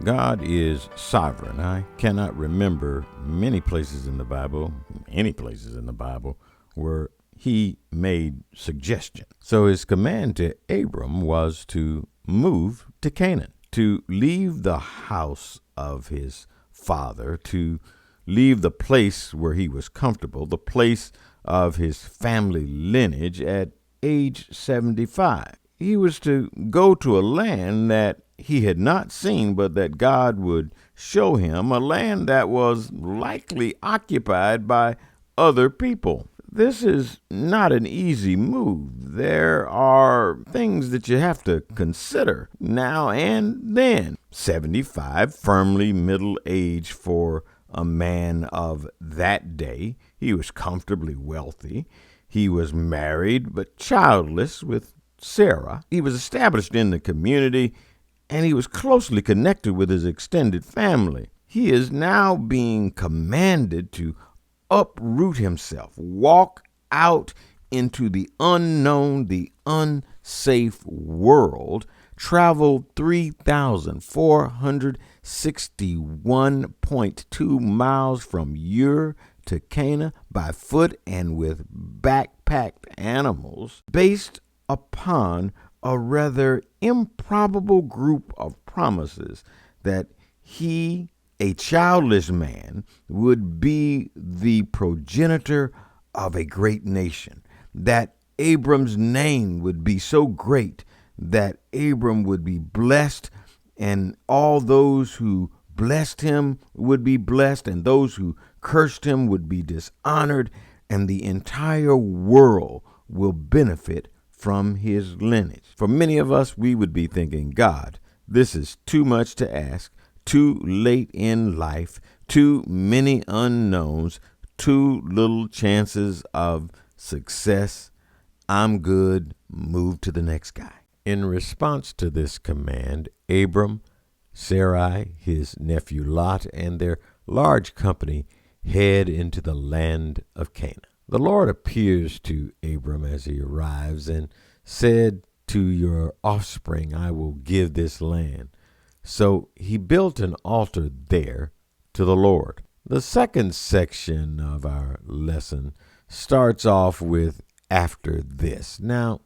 God is sovereign. I cannot remember many places in the Bible, any places in the Bible, where he made suggestion. So his command to Abram was to move to Canaan, to leave the house of his father, to leave the place where he was comfortable, the place of his family lineage at age 75. He was to go to a land that he had not seen, but that God would show him, a land that was likely occupied by other people. This is not an easy move. There are things that you have to consider now and then. 75, firmly middle age for a man of that day. He was comfortably wealthy. He was married but childless with Sarah. He was established in the community, and he was closely connected with his extended family. He is now being commanded to uproot himself, walk out into the unknown, the unsafe world, travel 3,461.2 miles from Ur to Cana by foot and with backpacked animals, based upon a rather improbable group of promises that he, a childless man, would be the progenitor of a great nation, that Abram's name would be so great that Abram would be blessed, and all those who blessed him would be blessed, and those who cursed him would be dishonored, and the entire world will benefit from his lineage. For many of us, we would be thinking, God, this is too much to ask, too late in life, too many unknowns, too little chances of success. I'm good. Move to the next guy. In response to this command, Abram, Sarai, his nephew Lot, and their large company head into the land of Canaan. The Lord appears to Abram as he arrives and said, to your offspring I will give this land. So he built an altar there to the Lord. The second section of our lesson starts off with after this. Now,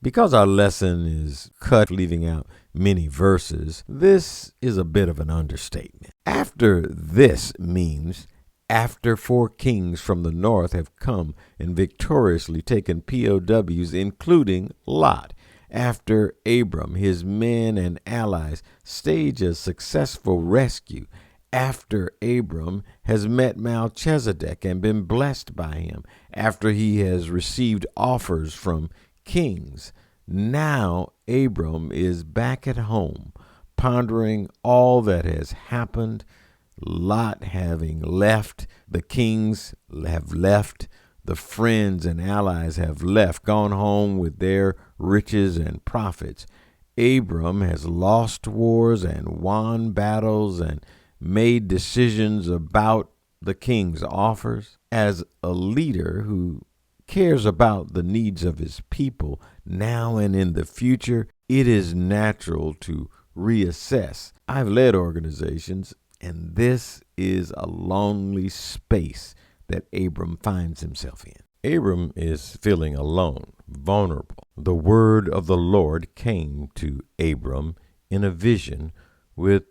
because our lesson is cut, leaving out many verses, this is a bit of an understatement. After this means after 4 kings from the north have come and victoriously taken POWs, including Lot. After Abram, his men and allies stage a successful rescue. After Abram has met Melchizedek and been blessed by him. After he has received offers from kings. Now Abram is back at home, pondering all that has happened. Lot having left, the kings have left, the friends and allies have left, gone home with their riches and profits. Abram has lost wars and won battles and made decisions about the king's offers. As a leader who cares about the needs of his people now and in the future, it is natural to reassess. I've led organizations, and this is a lonely space that Abram finds himself in. Abram is feeling alone, vulnerable. The word of the Lord came to Abram in a vision with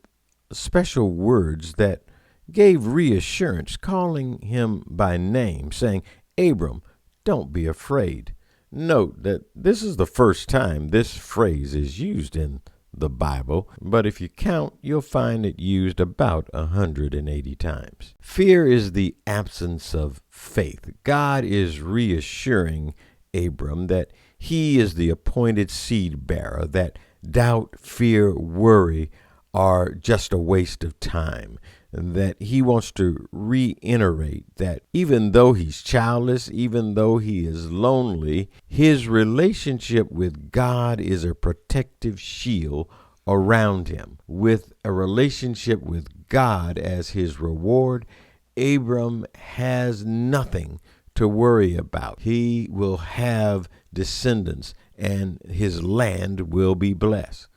special words that gave reassurance, calling him by name, saying, Abram, don't be afraid. Note that this is the first time this phrase is used in the Bible, but if you count, you'll find it used about 180 times. Fear is the absence of faith. God is reassuring Abram that he is the appointed seed bearer, that doubt, fear, worry are just a waste of time, and that he wants to reiterate that even though he's childless, even though he is lonely, his relationship with God is a protective shield around him. With a relationship with God as his reward, Abram has nothing to worry about. He will have descendants, and his land will be blessed.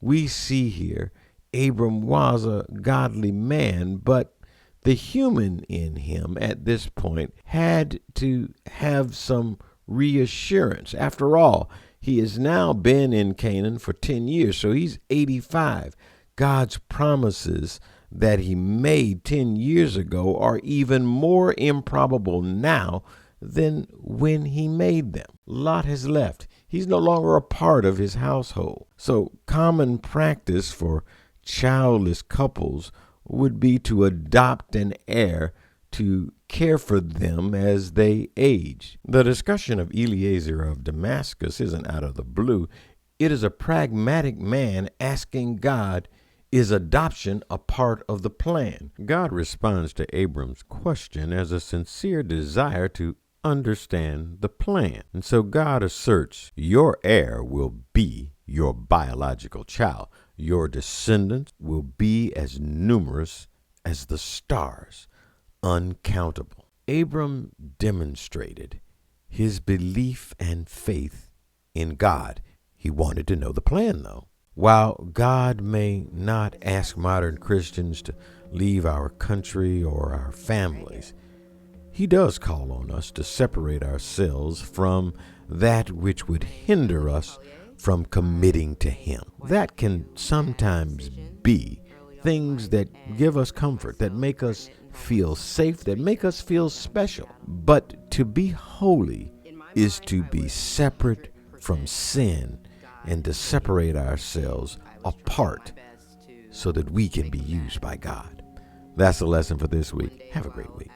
We see here Abram was a godly man, but the human in him at this point had to have some reassurance. After all, he has now been in Canaan for 10 years, so he's 85. God's promises that he made 10 years ago are even more improbable now than when he made them. Lot has left. He's no longer a part of his household. So common practice for childless couples would be to adopt an heir to care for them as they age. The discussion of Eliezer of Damascus isn't out of the blue. It is a pragmatic man asking God, is adoption a part of the plan? God responds to Abram's question as a sincere desire to understand the plan. And so God asserts, your heir will be your biological child. Your descendants will be as numerous as the stars, uncountable. Abram demonstrated his belief and faith in God. He wanted to know the plan, though. While God may not ask modern Christians to leave our country or our families, he does call on us to separate ourselves from that which would hinder us from committing to him. That can sometimes be things that give us comfort, that make us feel safe, that make us feel special. But to be holy is to be separate from sin and to separate ourselves apart so that we can be used by God. That's the lesson for this week. Have a great week.